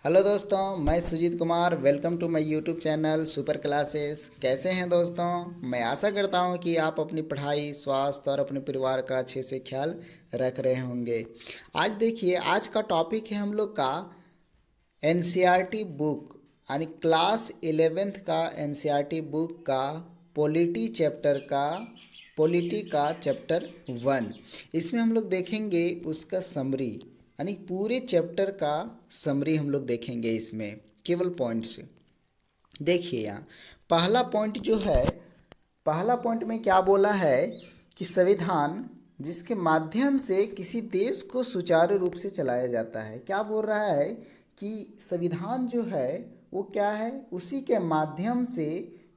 Hello दोस्तों, मैं Sujeet Kumar. Welcome to my YouTube channel super classes. कैसे हैं दोस्तों? मैं आशा करता हूं कि आप अपनी पढ़ाई, स्वास्थ्य और अपने परिवार का अच्छे से ख्याल रख रहे होंगे। आज देखिए, आज का टॉपिक है हम लोग का एनसीईआरटी बुक यानी क्लास 11th का एनसीईआरटी बुक का पॉलिटी का चैप्टर 1। इसमें हम लोग देखेंगे उसका समरी यानी पूरे चैप्टर का समरी हम लोग देखेंगे। इसमें केवल पॉइंट्स देखिए। यहाँ पहला पॉइंट में क्या बोला है कि संविधान जिसके माध्यम से किसी देश को सुचारू रूप से चलाया जाता है। क्या बोल रहा है कि संविधान जो है वो क्या है, उसी के माध्यम से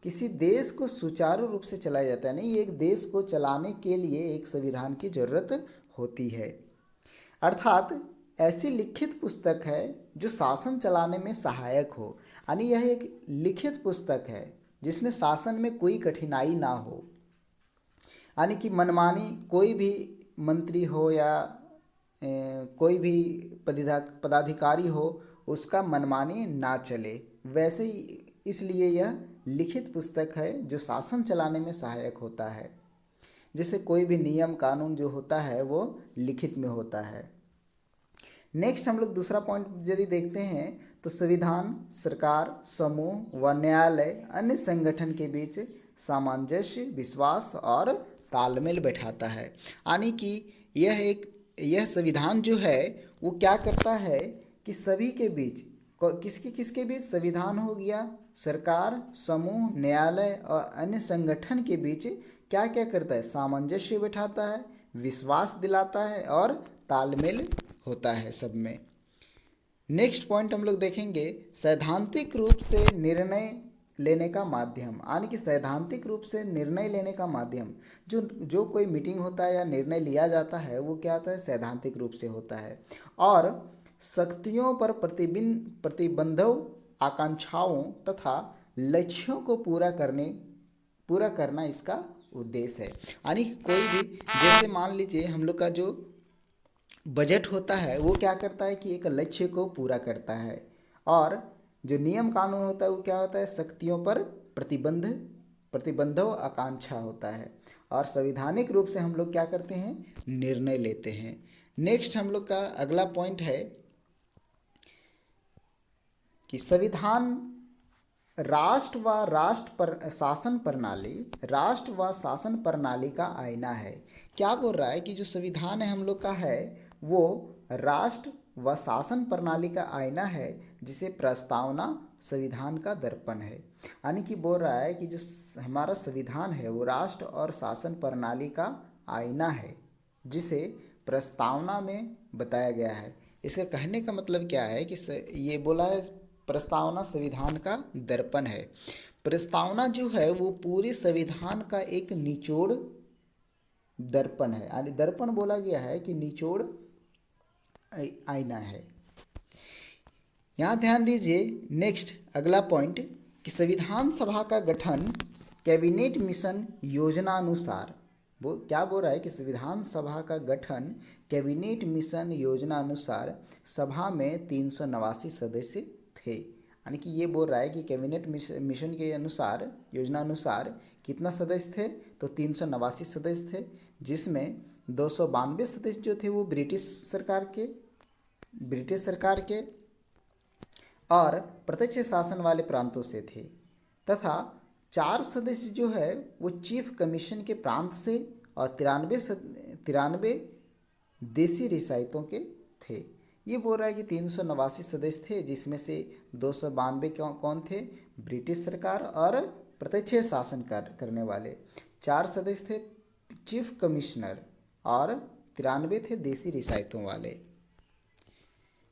किसी देश को सुचारू रूप से चलाया जाता है। नहीं, एक देश को चलाने के लिए एक संविधान की जरूरत होती है। अर्थात ऐसी लिखित पुस्तक है जो शासन चलाने में सहायक हो। यानी यह एक लिखित पुस्तक है जिसमें शासन में कोई कठिनाई ना हो। यानी कि मनमानी कोई भी मंत्री हो या कोई भी पदाधिकारी हो, उसका मनमानी ना चले। वैसे ही इसलिए यह लिखित पुस्तक है जो शासन चलाने में सहायक होता है। जैसे कोई भी नियम कानून जो होता है वो लिखित में होता है। नेक्स्ट हम लोग दूसरा पॉइंट यदि देखते हैं तो संविधान सरकार, समूह व न्यायालय अन्य संगठन के बीच सामंजस्य, विश्वास और तालमेल बैठाता है। यानी कि यह संविधान जो है वो क्या करता है कि सभी के बीच किसके किसके बीच संविधान हो गया, सरकार, समूह, न्यायालय और अन्य संगठन के बीच क्या क्या करता है, सामंजस्य बैठाता है, विश्वास दिलाता है और तालमेल होता है सब में। नेक्स्ट पॉइंट हम लोग देखेंगे सैद्धांतिक रूप से निर्णय लेने का माध्यम। यानी कि सैद्धांतिक रूप से निर्णय लेने का माध्यम, जो कोई मीटिंग होता है या निर्णय लिया जाता है वो क्या होता है, सैद्धांतिक रूप से होता है। और शक्तियों पर प्रतिबंधों, आकांक्षाओं तथा लक्ष्यों को पूरा करना इसका उद्देश्य है। यानी कि कोई भी, जैसे मान लीजिए हम लोग का जो बजट होता है वो क्या करता है कि एक लक्ष्य को पूरा करता है। और जो नियम कानून होता है वो क्या होता है, शक्तियों पर प्रतिबंधों आकांक्षा होता है। और संवैधानिक रूप से हम लोग क्या करते हैं, निर्णय लेते हैं। नेक्स्ट हम लोग का अगला पॉइंट है कि संविधान राष्ट्र व शासन प्रणाली का आईना है। क्या बोल रहा है कि जो संविधान है हम लोग का है वो राष्ट्र व शासन प्रणाली का आईना है, जिसे प्रस्तावना संविधान का दर्पण है। यानी कि बोल रहा है कि जो हमारा संविधान है वो राष्ट्र और शासन प्रणाली का आईना है, जिसे प्रस्तावना में बताया गया है। इसका कहने का मतलब क्या है कि ये बोला है प्रस्तावना संविधान का दर्पण है। प्रस्तावना जो है वो पूरे संविधान का एक निचोड़ दर्पण है। यानी दर्पण बोला गया है कि निचोड़ आईना है। यहाँ ध्यान दीजिए। नेक्स्ट अगला पॉइंट कि संविधान सभा का गठन कैबिनेट मिशन योजनानुसार, वो क्या बोल रहा है कि संविधान सभा का गठन कैबिनेट मिशन योजना अनुसार सभा में 389 सदस्य थे। यानी कि ये बोल रहा है कि कैबिनेट मिशन के अनुसार, योजना अनुसार कितना सदस्य थे, तो 389 सदस्य थे, जिसमें 292 सदस्य जो थे वो ब्रिटिश सरकार के और प्रत्यक्ष शासन वाले प्रांतों से थे, तथा 4 सदस्य जो है वो चीफ कमीशन के प्रांत से और 93 देसी रियासतों के थे। ये बोल रहा है कि 389 सदस्य थे, जिसमें से 292 कौन थे, ब्रिटिश सरकार और प्रत्यक्ष शासन करने वाले। 4 सदस्य थे चीफ कमिश्नर और 93 थे देसी रियासतों वाले।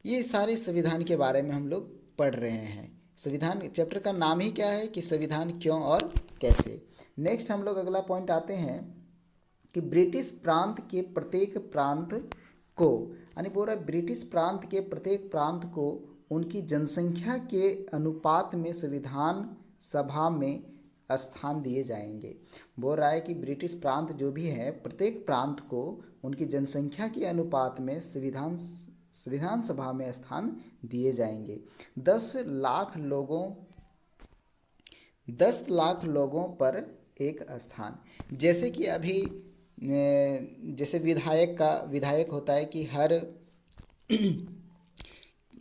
ये सारे संविधान के बारे में हम लोग पढ़ रहे हैं। संविधान चैप्टर का नाम ही क्या है कि संविधान क्यों और कैसे। नेक्स्ट हम लोग अगला पॉइंट आते हैं कि ब्रिटिश प्रांत के प्रत्येक प्रांत को, यानी बोल रहा है ब्रिटिश प्रांत के प्रत्येक प्रांत को उनकी जनसंख्या के अनुपात में संविधान सभा में स्थान दिए जाएंगे। बोल रहा है कि ब्रिटिश प्रांत जो भी है, प्रत्येक प्रांत को उनकी जनसंख्या के अनुपात में संविधान संविधान सभा में स्थान दिए जाएंगे। 10 लाख लोगों पर एक स्थान। जैसे कि अभी जैसे विधायक होता है कि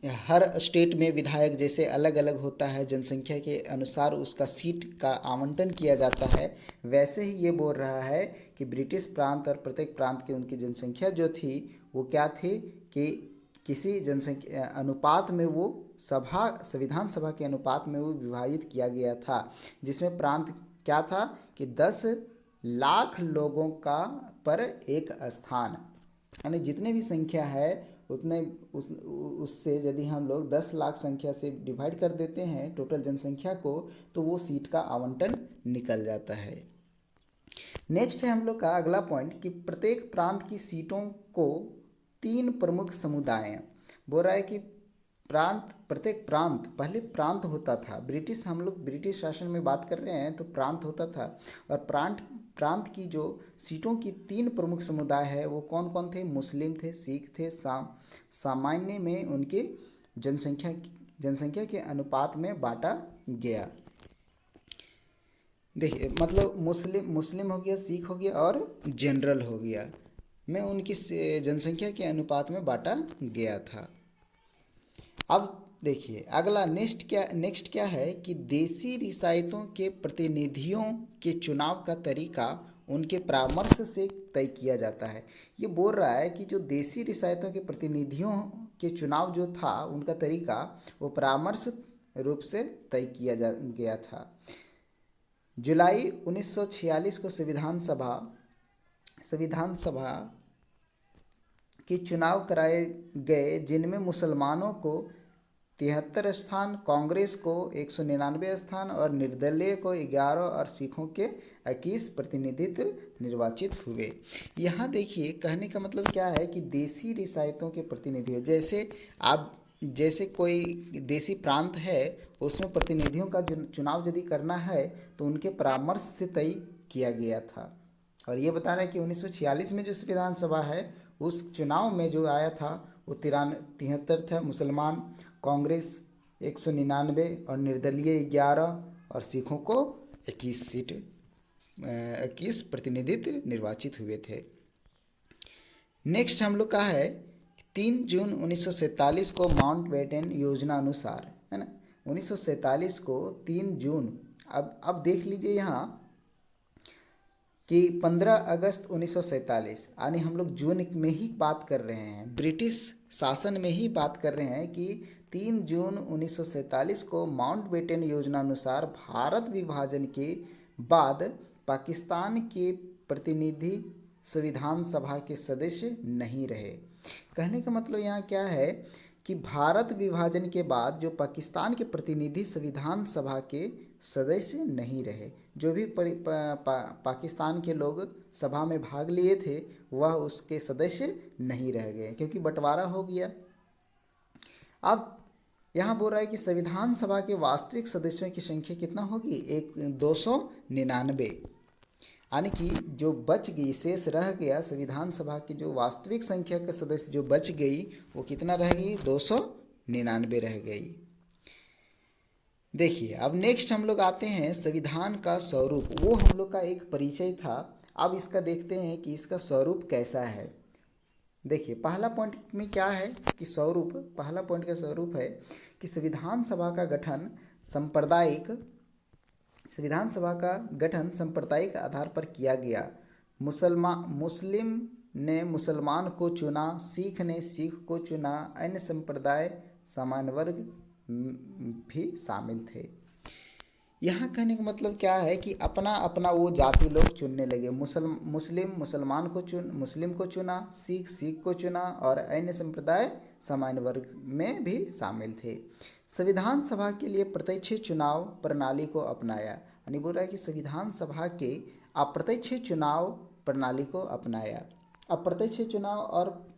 हर स्टेट में विधायक जैसे अलग अलग होता है, जनसंख्या के अनुसार उसका सीट का आवंटन किया जाता है। वैसे ही ये बोल रहा है कि ब्रिटिश प्रांत और प्रत्येक प्रांत की उनकी जनसंख्या जो थी वो क्या थी कि किसी जनसंख्या अनुपात में वो संविधान सभा के अनुपात में वो विभाजित किया गया था, जिसमें प्रांत क्या था कि 10 लाख लोगों का पर एक स्थान, यानी जितने भी संख्या है उतने उससे यदि हम लोग 10 लाख संख्या से डिवाइड कर देते हैं टोटल जनसंख्या को, तो वो सीट का आवंटन निकल जाता है। नेक्स्ट है हम लोग का अगला पॉइंट कि प्रत्येक प्रांत की सीटों को 3 प्रमुख समुदाय बोल रहा है कि प्रत्येक प्रांत, पहले प्रांत होता था, हम लोग ब्रिटिश शासन में बात कर रहे हैं तो प्रांत होता था, और प्रांत की जो सीटों की 3 प्रमुख समुदाय है वो कौन कौन थे? मुस्लिम थे, सिख थे, सामान्य में उनके जनसंख्या के अनुपात में बांटा गया। देखिए मतलब मुस्लिम हो गया, सिख हो गया और जनरल हो गया, में उनकी जनसंख्या के अनुपात में बांटा गया था। अब देखिए अगला नेक्स्ट क्या है कि देसी रियासतों के प्रतिनिधियों के चुनाव का तरीका उनके परामर्श से तय किया जाता है। ये बोल रहा है कि जो देसी रियासतों के प्रतिनिधियों के चुनाव जो था उनका तरीका वो परामर्श रूप से तय किया गया था। जुलाई 1946 को संविधान सभा के चुनाव कराए गए, जिनमें मुसलमानों को 73 स्थान, कांग्रेस को 199 स्थान और निर्दलीय को 11 और सिखों के 21 प्रतिनिधित्व निर्वाचित हुए। यहाँ देखिए कहने का मतलब क्या है कि देसी रियासतों के प्रतिनिधियों, जैसे कोई देसी प्रांत है उसमें प्रतिनिधियों का चुनाव यदि करना है तो उनके परामर्श से तय किया गया था। और ये बता रहा है कि 1946 में जो संविधान सभा है उस चुनाव में जो आया था वो 73 था, मुसलमान कांग्रेस 199 और निर्दलीय 11 और सिखों को 21 प्रतिनिधित्व निर्वाचित हुए थे। नेक्स्ट हम लोग का है 3 जून 1947 को माउंटबेटन योजना अनुसार, है ना, 1947 को 3 जून, अब देख लीजिए यहाँ कि 15 अगस्त 1947, यानी हम लोग जून में ही बात कर रहे हैं, ब्रिटिश शासन में ही बात कर रहे हैं कि 3 जून 1947 को माउंटबेटन योजना अनुसार भारत विभाजन के बाद पाकिस्तान के प्रतिनिधि संविधान सभा के सदस्य नहीं रहे। कहने का मतलब यहाँ क्या है कि भारत विभाजन के बाद जो पाकिस्तान के प्रतिनिधि संविधान सभा के सदस्य नहीं रहे, जो भी पाकिस्तान के लोग सभा में भाग लिए थे वह उसके सदस्य नहीं रह गए क्योंकि बंटवारा हो गया। अब यहाँ बोल रहा है कि संविधान सभा के वास्तविक सदस्यों की संख्या कितना होगी? 299, यानी कि जो बच गई, शेष रह गया, संविधान सभा की जो वास्तविक संख्या के सदस्य जो बच गई वो कितना रह गई? 299 रह गई। देखिए अब नेक्स्ट हम लोग आते हैं संविधान का स्वरूप, वो हम लोग का एक परिचय था, अब इसका देखते हैं कि इसका स्वरूप कैसा है। देखिए पहला पॉइंट में क्या है कि पहला पॉइंट का स्वरूप है कि संविधान सभा का गठन सांप्रदायिक आधार पर किया गया। मुस्लिम ने मुसलमान को चुना, सिख ने सिख को चुना, अन्य संप्रदाय सामान्य वर्ग भी शामिल थे। यहाँ कहने का मतलब क्या है कि अपना अपना वो जाति लोग चुनने लगे। मुस्लिम मुस्लिम को चुना, सिख को चुना और अन्य संप्रदाय सामान्य वर्ग में भी शामिल थे। संविधान सभा के लिए प्रत्यक्ष चुनाव प्रणाली को अपनाया, यानी बोल रहा है कि संविधान सभा के अप्रत्यक्ष चुनाव प्रणाली को अपनाया। अप्रत्यक्ष चुनाव और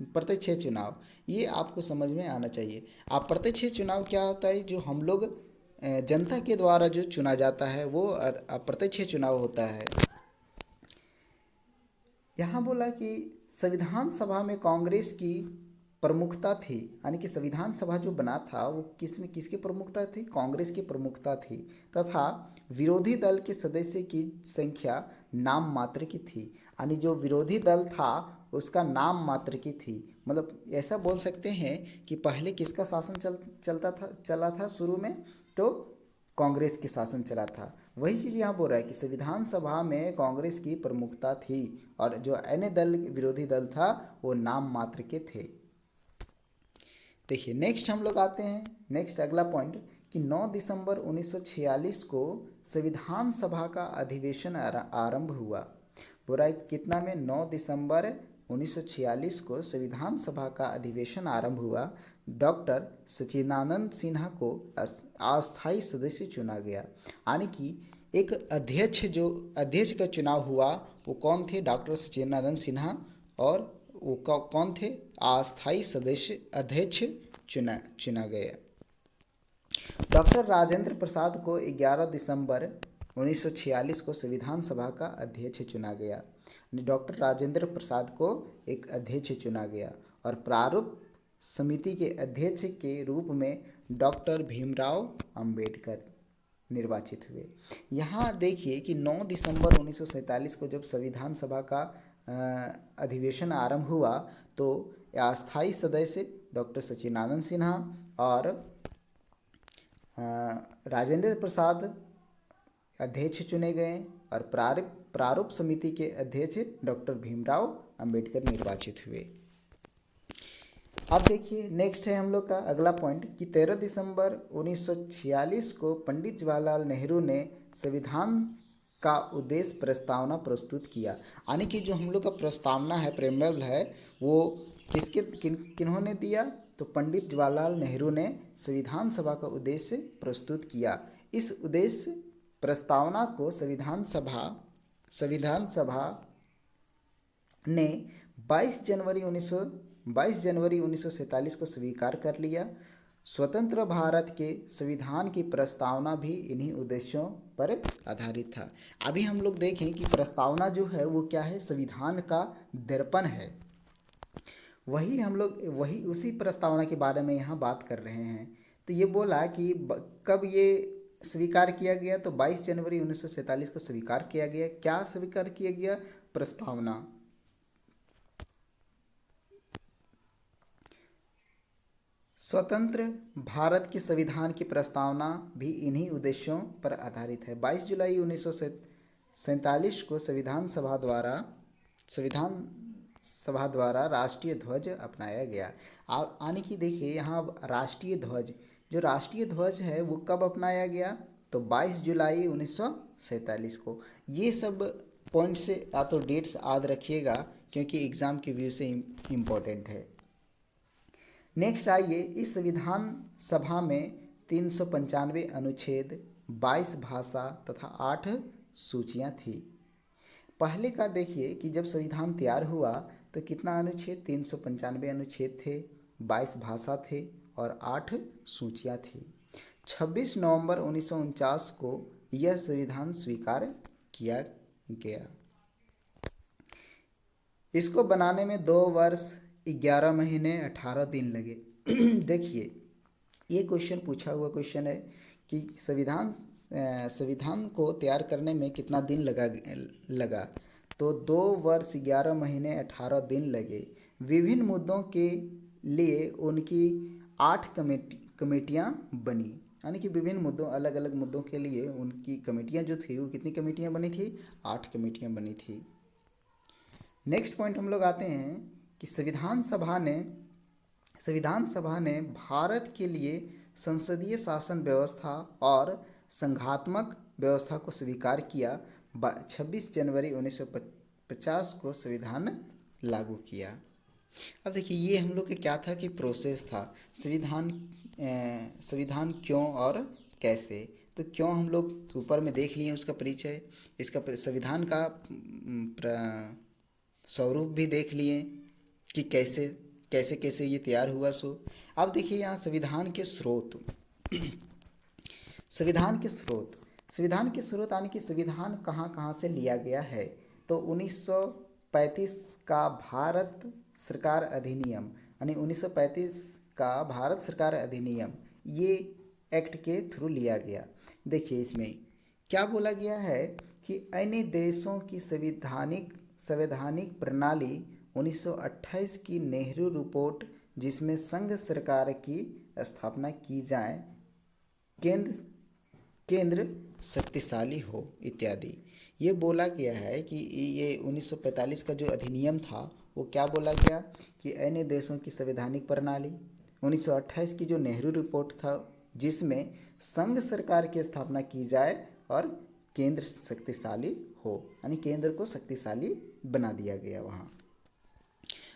प्रत्यक्ष चुनाव ये आपको समझ में आना चाहिए। अप्रत्यक्ष चुनाव क्या होता है? जो हम लोग जनता के द्वारा जो चुना जाता है वो अप्रत्यक्ष चुनाव होता है। यहाँ बोला कि संविधान सभा में कांग्रेस की प्रमुखता थी, यानी कि संविधान सभा जो बना था वो किसकी प्रमुखता थी? कांग्रेस की प्रमुखता थी, तथा विरोधी दल के सदस्य की संख्या नाम मात्र की थी, यानी जो विरोधी दल था उसका नाम मात्र की थी। मतलब ऐसा बोल सकते हैं कि पहले किसका शासन चला था शुरू में, तो कांग्रेस की शासन चला था। वही चीज़ यहाँ बोल रहा है कि संविधान सभा में कांग्रेस की प्रमुखता थी और जो अन्य दल विरोधी दल था वो नाम मात्र के थे। देखिए नेक्स्ट हम लोग आते हैं, नेक्स्ट अगला पॉइंट कि 9 दिसंबर 1946 को संविधान सभा का अधिवेशन आरंभ हुआ। बोल रहा है कितना में? 9 दिसंबर 1946 को संविधान सभा का अधिवेशन आरंभ हुआ। डॉक्टर सच्चिदानंद सिन्हा को अस्थायी सदस्य चुना गया, यानी कि एक अध्यक्ष का चुनाव हुआ वो कौन थे? डॉक्टर सच्चिदानंद सिन्हा। और वो कौन थे? अस्थायी सदस्य अध्यक्ष चुना गया। डॉक्टर राजेंद्र प्रसाद को 11 दिसंबर 1946 को संविधान सभा का अध्यक्ष चुना गया। डॉक्टर राजेंद्र प्रसाद को एक अध्यक्ष चुना गया और प्रारूप समिति के अध्यक्ष के रूप में डॉक्टर भीमराव अंबेडकर निर्वाचित हुए। यहाँ देखिए कि 9 दिसंबर 1947 को जब संविधान सभा का अधिवेशन आरंभ हुआ तो अस्थायी सदस्य डॉक्टर सच्चिदानंद सिन्हा और राजेंद्र प्रसाद अध्यक्ष चुने गए और प्रारूप समिति के अध्यक्ष डॉक्टर भीमराव अंबेडकर निर्वाचित हुए। अब देखिए नेक्स्ट है हम लोग का अगला पॉइंट कि 13 दिसंबर 1946 को पंडित जवाहरलाल नेहरू ने संविधान का उद्देश्य प्रस्तावना प्रस्तुत किया, यानी कि जो हम लोग का प्रस्तावना है, प्रेम्बल है, वो किन्होंने दिया? तो पंडित जवाहरलाल नेहरू ने संविधान सभा का उद्देश्य प्रस्तुत किया। इस उद्देश्य प्रस्तावना को संविधान सभा ने 22 जनवरी 1947 को स्वीकार कर लिया। स्वतंत्र भारत के संविधान की प्रस्तावना भी इन्हीं उद्देश्यों पर आधारित था। अभी हम लोग देखें कि प्रस्तावना जो है वो क्या है? संविधान का दर्पण है। वही उसी प्रस्तावना के बारे में यहाँ बात कर रहे हैं। तो ये बोला कि कब ये स्वीकार किया गया? तो 22 जनवरी 1947 को स्वीकार किया गया। क्या स्वीकार किया गया? प्रस्तावना। स्वतंत्र भारत के संविधान की प्रस्तावना भी इन्हीं उद्देश्यों पर आधारित है। 22 जुलाई 1947 को संविधान सभा द्वारा राष्ट्रीय ध्वज अपनाया गया। यानी कि देखिए यहाँ राष्ट्रीय ध्वज है वो कब अपनाया गया? तो 22 जुलाई 1947 को। ये सब पॉइंट से या तो डेट्स याद रखिएगा क्योंकि एग्ज़ाम के व्यू से इम्पोर्टेंट है। नेक्स्ट आइए, इस संविधान सभा में 395 अनुच्छेद, 22 भाषा तथा 8 सूचियाँ थी। पहले का देखिए कि जब संविधान तैयार हुआ तो कितना अनुच्छेद? 395 अनुच्छेद थे, 22 भाषा थे और 8 सूचियाँ थी। 26 नवंबर 1949 को यह संविधान स्वीकार किया गया। इसको बनाने में 2 वर्ष 11 महीने 18 दिन लगे। देखिए ये क्वेश्चन पूछा हुआ क्वेश्चन है कि संविधान को तैयार करने में कितना दिन लगा? तो 2 वर्ष 11 महीने 18 दिन लगे। विभिन्न मुद्दों के लिए उनकी 8 कमेटियाँ बनी, यानी कि विभिन्न मुद्दों, अलग अलग मुद्दों के लिए उनकी कमेटियाँ जो थी वो कितनी कमेटियाँ बनी थी? 8 कमेटियाँ बनी थी। नेक्स्ट पॉइंट हम लोग आते हैं कि संविधान सभा ने भारत के लिए संसदीय शासन व्यवस्था और संघात्मक व्यवस्था को स्वीकार किया। 26 जनवरी 1950 को संविधान लागू किया। अब देखिए ये हम लोग के क्या था कि प्रोसेस था, संविधान क्यों और कैसे। तो क्यों हम लोग ऊपर में देख लिए उसका परिचय, इसका संविधान का स्वरूप भी देख लिए कि कैसे ये तैयार हुआ। सो अब देखिए यहाँ संविधान के स्रोत यानी कि संविधान कहाँ से लिया गया है। तो 1935 का भारत सरकार अधिनियम, यानी 1935 का भारत सरकार अधिनियम, ये एक्ट के थ्रू लिया गया। देखिए इसमें क्या बोला गया है कि अन्य देशों की संवैधानिक प्रणाली 1928 की नेहरू रिपोर्ट, जिसमें संघ सरकार की स्थापना की जाए, केंद्र केंद्र शक्तिशाली हो इत्यादि। ये बोला गया है कि ये 1945 का जो अधिनियम था वो क्या बोला गया कि अन्य देशों की संवैधानिक प्रणाली 1928 की जो नेहरू रिपोर्ट था, जिसमें संघ सरकार की स्थापना की जाए और केंद्र शक्तिशाली हो, यानी केंद्र को शक्तिशाली बना दिया गया वहाँ।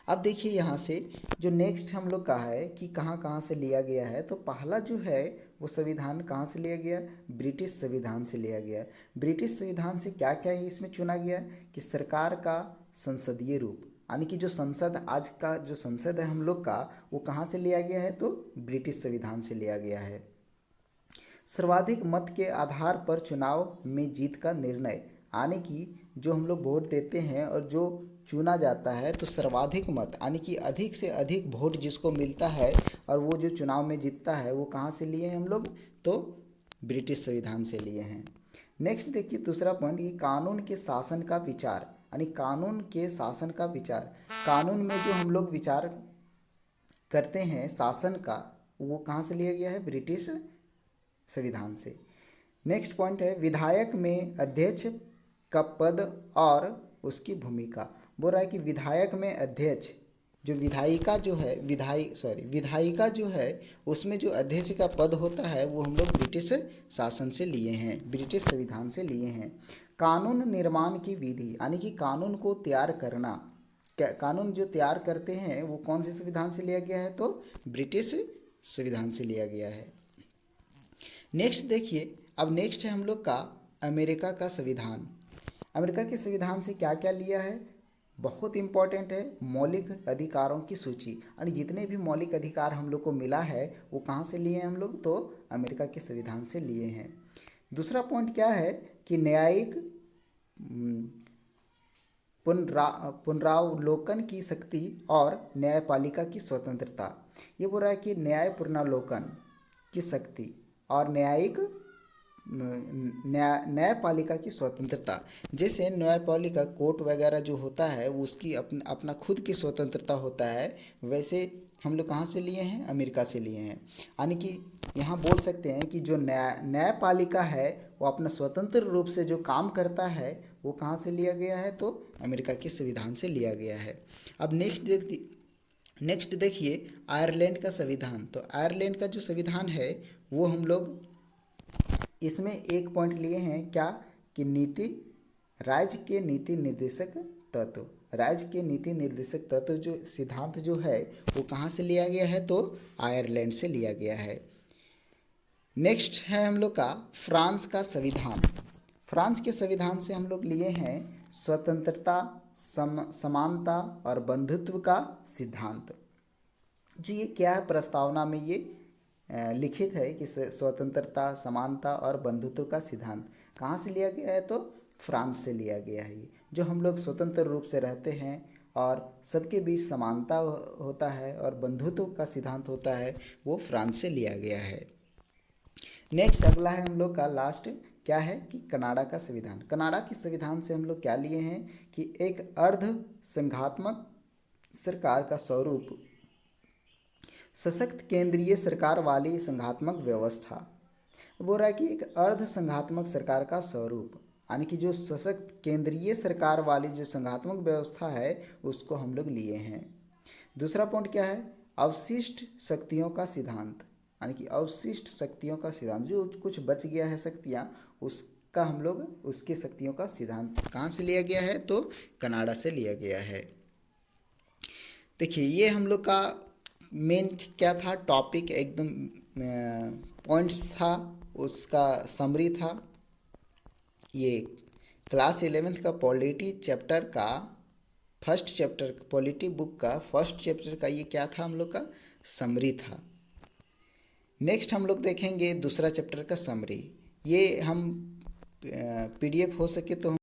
अब देखिए यहाँ से जो नेक्स्ट हम लोग का है कि कहाँ कहाँ से लिया गया है, तो पहला जो है वो संविधान कहाँ से लिया गया, ब्रिटिश संविधान से लिया गया। ब्रिटिश संविधान से क्या क्या इसमें चुना गया कि सरकार का संसदीय रूप, यानी कि जो संसद, आज का जो संसद है हम लोग का, वो कहाँ से लिया गया है, तो ब्रिटिश संविधान से लिया गया है। सर्वाधिक मत के आधार पर चुनाव में जीत का निर्णय, यानी कि जो हम लोग वोट देते हैं और जो चुना जाता है, तो सर्वाधिक मत यानी कि अधिक से अधिक वोट जिसको मिलता है और वो जो चुनाव में जीतता है, वो कहाँ से लिए हैं हम लोग, तो ब्रिटिश संविधान से लिए हैं। नेक्स्ट देखिए दूसरा पॉइंट, कि कानून के शासन का विचार, यानी कानून के शासन का विचार, कानून में जो हम लोग विचार करते हैं शासन का, वो कहाँ से लिया गया है, ब्रिटिश संविधान से। नेक्स्ट पॉइंट है विधायक में अध्यक्ष का पद और उसकी भूमिका। बोल रहा है कि विधायक में अध्यक्ष, जो विधायिका जो है, विधायिका जो है, उसमें जो अध्यक्ष का पद होता है वो हम लोग ब्रिटिश शासन से लिए हैं, ब्रिटिश संविधान से लिए हैं। कानून निर्माण की विधि, यानी कि कानून को तैयार करना, कानून जो तैयार करते हैं वो कौन से संविधान से लिया गया है, तो ब्रिटिश संविधान से लिया गया है। नेक्स्ट देखिए, अब नेक्स्ट है हम लोग का अमेरिका का संविधान। अमेरिका के संविधान से क्या क्या लिया है, बहुत इंपॉर्टेंट है, मौलिक अधिकारों की सूची, यानी जितने भी मौलिक अधिकार हम लोग को मिला है वो कहाँ से लिए हैं हम लोग, तो अमेरिका के संविधान से लिए हैं। दूसरा पॉइंट क्या है कि न्यायिक पुनरावलोकन की शक्ति और न्यायपालिका की स्वतंत्रता। ये बोल रहा है कि न्याय पुनरावलोकन की शक्ति और न्यायपालिका की स्वतंत्रता। जैसे न्यायपालिका कोर्ट वगैरह जो होता है वो उसकी अपना खुद की स्वतंत्रता होता है, वैसे हम लोग कहाँ से लिए हैं, अमेरिका से लिए हैं। यानी कि यहाँ बोल सकते हैं कि जो न्यायपालिका है वो अपना स्वतंत्र रूप से जो काम करता है वो कहाँ से लिया गया है, तो अमेरिका के संविधान से लिया गया है। अब नेक्स्ट देखिए आयरलैंड का संविधान। तो आयरलैंड का जो संविधान है वो हम लोग इसमें एक पॉइंट लिए हैं क्या, कि राज्य के नीति निर्देशक तत्व, राज्य के नीति निर्देशक तत्व जो सिद्धांत जो है वो कहाँ से लिया गया है, तो आयरलैंड से लिया गया है। नेक्स्ट है हम लोग का फ्रांस का संविधान। फ्रांस के संविधान से हम लोग लिए हैं स्वतंत्रता, समानता और बंधुत्व का सिद्धांत। जो ये क्या है, प्रस्तावना में ये लिखित है कि स्वतंत्रता, समानता और बंधुत्व का सिद्धांत कहाँ से लिया गया है, तो फ्रांस से लिया गया है। ये जो हम लोग स्वतंत्र रूप से रहते हैं और सबके बीच समानता होता है और बंधुत्व का सिद्धांत होता है, वो फ्रांस से लिया गया है। नेक्स्ट अगला है हम लोग का लास्ट क्या है, कि कनाडा का संविधान। कनाडा के संविधान से हम लोग क्या लिए हैं कि एक अर्ध संघात्मक सरकार का स्वरूप, सशक्त केंद्रीय सरकार वाली संघात्मक व्यवस्था। बोल रहा है कि एक अर्ध संघात्मक सरकार का स्वरूप, यानी कि जो सशक्त केंद्रीय सरकार वाली जो संघात्मक व्यवस्था है उसको हम लोग लिए हैं। दूसरा पॉइंट क्या है, अवशिष्ट शक्तियों का सिद्धांत, यानी कि अवशिष्ट शक्तियों का सिद्धांत, जो कुछ बच गया है शक्तियाँ, उसका हम लोग उसकी शक्तियों का सिद्धांत कहाँ से लिया गया है, तो कनाडा से लिया गया है। देखिए ये हम लोग का मेन क्या था, टॉपिक एकदम पॉइंट्स था, उसका समरी था। ये क्लास 11th का पॉलिटी चैप्टर का फर्स्ट चैप्टर, पॉलिटी बुक का फर्स्ट चैप्टर का ये क्या था, हम लोग का समरी था। नेक्स्ट हम लोग देखेंगे दूसरा चैप्टर का समरी। ये हम PDF हो सके तो